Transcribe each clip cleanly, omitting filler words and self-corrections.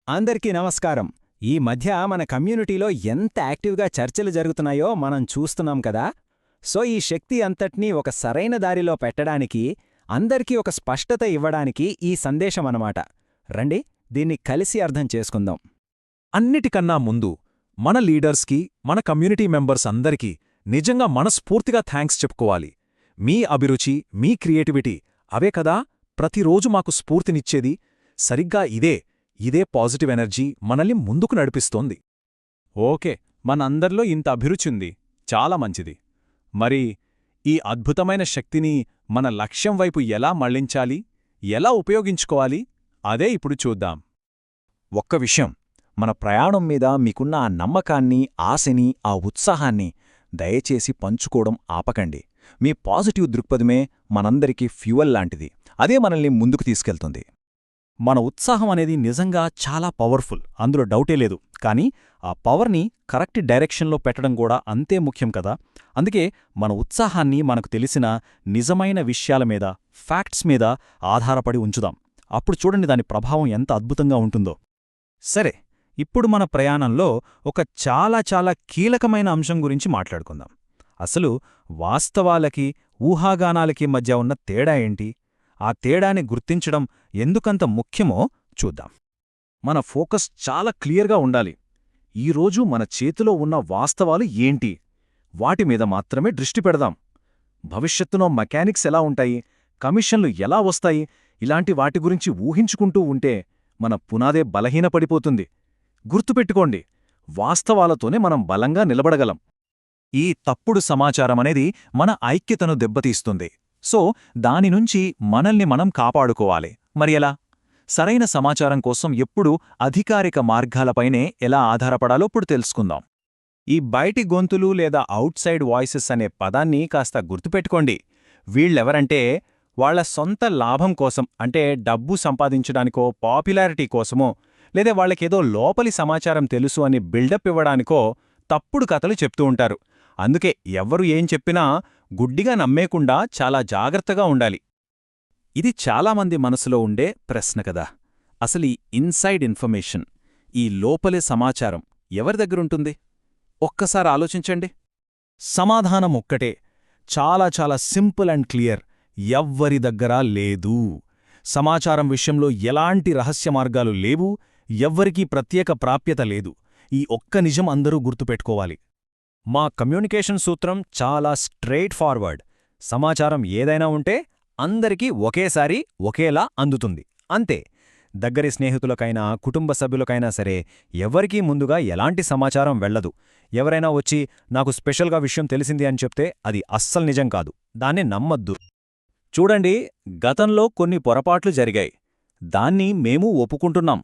అందరికీ నమస్కారం. ఈ మధ్య మన కమ్యూనిటీలో ఎంత యాక్టివ్గా చర్చలు జరుగుతున్నాయో మనం చూస్తున్నాం కదా. సో ఈ శక్తి అంతటినీ ఒక సరైన దారిలో పెట్టడానికి, అందరికీ ఒక స్పష్టత ఇవ్వడానికి ఈ సందేశమన్నమాట. రండి, దీన్ని కలిసి అర్థం చేసుకుందాం. అన్నిటికన్నా ముందు మన లీడర్స్కి, మన కమ్యూనిటీ మెంబర్స్ అందరికీ నిజంగా మనస్ఫూర్తిగా థ్యాంక్స్ చెప్పుకోవాలి. మీ అభిరుచి, మీ క్రియేటివిటీ అవే కదా ప్రతిరోజు మాకు స్ఫూర్తినిచ్చేది. సరిగ్గా ఇదే పాజిటివ్ ఎనర్జీ మనల్ని ముందుకు నడిపిస్తోంది. ఓకే, మనందర్లో ఇంత అభిరుచుంది, చాలా మంచిది. మరి ఈ అద్భుతమైన శక్తిని మన లక్ష్యం వైపు ఎలా మళ్లించాలి, ఎలా ఉపయోగించుకోవాలి, అదే ఇప్పుడు చూద్దాం. ఒక్క విషయం, మన ప్రయాణం మీద మీకున్న ఆ నమ్మకాన్ని, ఆశని, ఆ ఉత్సాహాన్ని దయచేసి పంచుకోవడం ఆపకండి. మీ పాజిటివ్ దృక్పథమే మనందరికీ ఫ్యూయల్ లాంటిది. అదే మనల్ని ముందుకు తీసుకెళ్తుంది. మన ఉత్సాహం అనేది నిజంగా చాలా పవర్ఫుల్, అందులో డౌటే లేదు. కానీ ఆ పవర్ని కరెక్ట్ డైరెక్షన్లో పెట్టడం కూడా అంతే ముఖ్యం కదా. అందుకే మన ఉత్సాహాన్ని మనకు తెలిసిన నిజమైన విషయాల మీద, ఫ్యాక్ట్స్ మీద ఆధారపడి ఉంచుదాం. అప్పుడు చూడండి దాని ప్రభావం ఎంత అద్భుతంగా ఉంటుందో. సరే, ఇప్పుడు మన ప్రయాణంలో ఒక చాలా కీలకమైన అంశం గురించి మాట్లాడుకుందాం. అసలు వాస్తవాలకి, ఊహాగానాలకి మధ్య ఉన్న తేడా ఏంటి? ఆ తేడాని గుర్తించడం ఎందుకంత ముఖ్యమో చూద్దాం. మన ఫోకస్ చాలా క్లియర్గా ఉండాలి. ఈరోజు మన చేతిలో ఉన్న వాస్తవాలు ఏంటి, వాటి మీద మాత్రమే దృష్టి పెడదాం. భవిష్యత్తులో మెకానిక్స్ ఎలా ఉంటాయి, కమిషన్లు ఎలా వస్తాయి, ఇలాంటి వాటి గురించి ఊహించుకుంటూ ఉంటే మన పునాదే బలహీనపడిపోతుంది. గుర్తుపెట్టుకోండి, వాస్తవాలతోనే మనం బలంగా నిలబడగలం. ఈ తప్పుడు సమాచారమనేది మన ఐక్యతను దెబ్బతీస్తుంది. సో దానినుంచి మనల్ని మనం కాపాడుకోవాలి. మరి ఎలా? సరైన సమాచారం కోసం ఎప్పుడూ అధికారిక మార్గాలపైనే ఎలా ఆధారపడాలో ఇప్పుడు తెలుసుకుందాం. ఈ బయటి గొంతులు లేదా ఔట్సైడ్ వాయిసెస్ అనే పదాన్ని కాస్త గుర్తుపెట్టుకోండి. వీళ్ళెవరంటే వాళ్ల సొంత లాభం కోసం, అంటే డబ్బు సంపాదించడానికో, పాపులారిటీ కోసమో, లేదా వాళ్లకేదో లోపలి సమాచారం తెలుసు అని బిల్డప్ ఇవ్వడానికో తప్పుడు కథలు చెప్తూ ఉంటారు. అందుకే ఎవ్వరు ఏం చెప్పినా గుడ్డిగా నమ్మేకుండా చాలా జాగ్రత్తగా ఉండాలి. ఇది చాలామంది మనసులో ఉండే ప్రశ్న కదా. అసలు ఈ ఇన్సైడ్ ఇన్ఫర్మేషన్, ఈ లోపలి సమాచారం ఎవరి దగ్గరుంటుంది? ఒక్కసారి ఆలోచించండి. సమాధానం ఒక్కటే, చాలా సింపుల్ అండ్ క్లియర్: ఎవ్వరి దగ్గరా లేదు. సమాచారం విషయంలో ఎలాంటి రహస్య మార్గాలు లేవు, ఎవ్వరికీ ప్రత్యేక ప్రాప్యత లేదు. ఈ ఒక్క నిజం అందరూ గుర్తుపెట్టుకోవాలి. మా కమ్యూనికేషన్ సూత్రం చాలా స్ట్రెయిట్ ఫార్వర్డ్. సమాచారం ఏదైనా ఉంటే అందరికీ ఒకేసారి ఒకేలా అందుతుంది, అంతే. దగ్గరి స్నేహితులకైనా, కుటుంబ సభ్యులకైనా సరే ఎవరికీ ముందుగా ఎలాంటి సమాచారం వెళ్లదు. ఎవరైనా వచ్చి నాకు స్పెషల్గా విషయం తెలిసింది అని చెప్తే అది అస్సలు నిజం కాదు, దాన్ని నమ్మద్దు. చూడండి, గతంలో కొన్ని పొరపాట్లు జరిగాయి, దాన్ని మేము ఒప్పుకుంటున్నాం.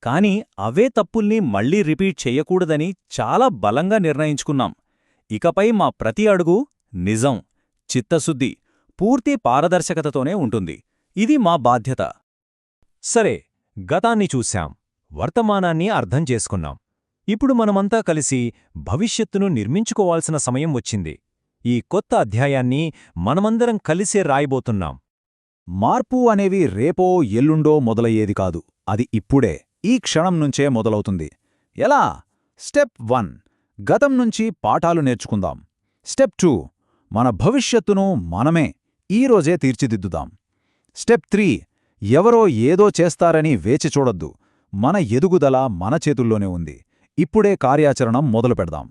కానీ అవే తప్పుల్ని మళ్లీ రిపీట్ చెయ్యకూడదని చాలా బలంగా నిర్ణయించుకున్నాం. ఇకపై మా ప్రతి అడుగు నిజం, చిత్తశుద్ధి, పూర్తి పారదర్శకతతోనే ఉంటుంది. ఇది మా బాధ్యత. సరే, గతాన్ని చూశాం, వర్తమానాన్ని అర్థం చేసుకున్నాం. ఇప్పుడు మనమంతా కలిసి భవిష్యత్తును నిర్మించుకోవాల్సిన సమయం వచ్చింది. ఈ కొత్త అధ్యాయాన్ని మనమందరం కలిసే రాయబోతున్నాం. మార్పు అనేవి రేపో ఎల్లుండో మొదలయ్యేది కాదు, అది ఇప్పుడే, ఈ క్షణం నుంచే మొదలవుతుంది. ఎలా? స్టెప్ 1, గతం నుంచి పాఠాలు నేర్చుకుందాం. స్టెప్ 2, మన భవిష్యత్తును మనమే ఈరోజే తీర్చిదిద్దుదాం. స్టెప్ 3, ఎవరో ఏదో చేస్తారని వేచి చూడొద్దు. మన ఎదుగుదల మన చేతుల్లోనే ఉంది. ఇప్పుడే కార్యాచరణం మొదలు పెడదాం.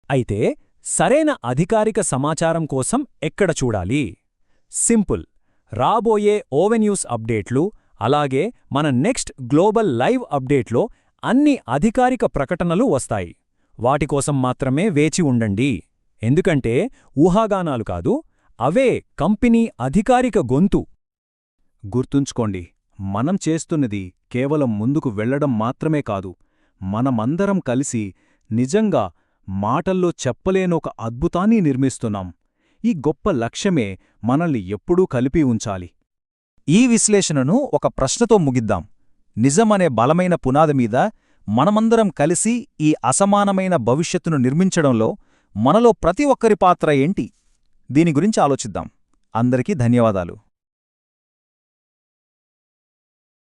అయితే సరైన అధికారిక సమాచారం కోసం ఎక్కడ చూడాలి? సింపుల్, రాబోయే ఓవెన్యూస్ అప్డేట్లు, అలాగే మన నెక్స్ట్ గ్లోబల్ లైవ్ అప్డేట్లో అన్ని అధికారిక ప్రకటనలు వస్తాయి. వాటికోసం మాత్రమే వేచి ఉండండి. ఎందుకంటే ఊహాగానాలు కాదు, అవే కంపెనీ అధికారిక గొంతు. గుర్తుంచుకోండి, మనం చేస్తున్నది కేవలం ముందుకు వెళ్లడం మాత్రమే కాదు, మనమందరం కలిసి నిజంగా మాటల్లో చెప్పలేనొక అద్భుతాన్ని నిర్మిస్తున్నాం. ఈ గొప్ప లక్ష్యమే మనల్ని ఎప్పుడూ కలిపి ఉంచాలి. ఈ విశ్లేషణను ఒక ప్రశ్నతో ముగిద్దాం. నిజమనే బలమైన పునాదిమీద మనమందరం కలిసి ఈ అసమానమైన భవిష్యత్తును నిర్మించడంలో మనలో ప్రతి ఒక్కరి పాత్ర ఏంటి? దీని గురించి ఆలోచిద్దాం. అందరికీ ధన్యవాదాలు.